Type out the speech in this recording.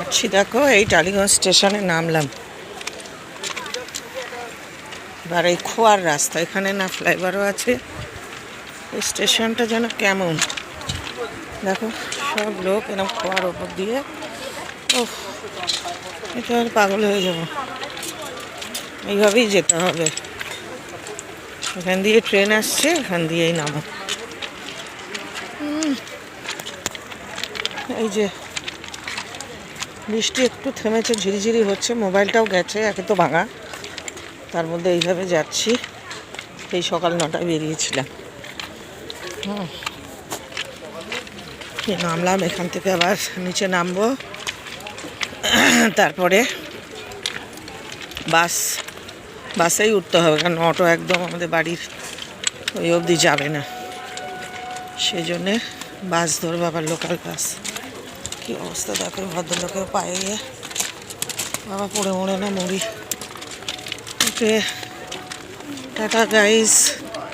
আচ্ছা দেখো, এই টালিগঞ্জ স্টেশনে নামলাম। এবার এই খোয়ার রাস্তা, এখানে না ফ্লাইওভারও আছে। এই স্টেশনটা যেন কেমন দেখো, সব লোক এরকম খোয়ার ওপর দিয়ে। ও, এটা আর পাগল হয়ে যাব। এইভাবেই যেতে হবে। এখান দিয়ে ট্রেন আসছে, এখান দিয়েই নামো। এই যে বৃষ্টি একটু থেমেছে, ঝিরিঝিরি হচ্ছে, মোবাইলটাও গেছে, একে তো ভাঙা, তার মধ্যে এইভাবে যাচ্ছি। এই সকাল 9টায় বেরিয়েছিলাম। নামলাম, এখান থেকে আবার নিচে নামবো, তারপরে বাসেই উঠতে হবে, কারণ অটো একদম আমাদের বাড়ির ওই অবধি যাবে না। সেই জন্যে বাস ধরবো, আবার লোকাল বাস। কী অবস্থা দেখো, ভদ্রলোকেও পায়ে গিয়ে বাবা পড়ে মরে না মরি। ওকে, টাটা গাইস।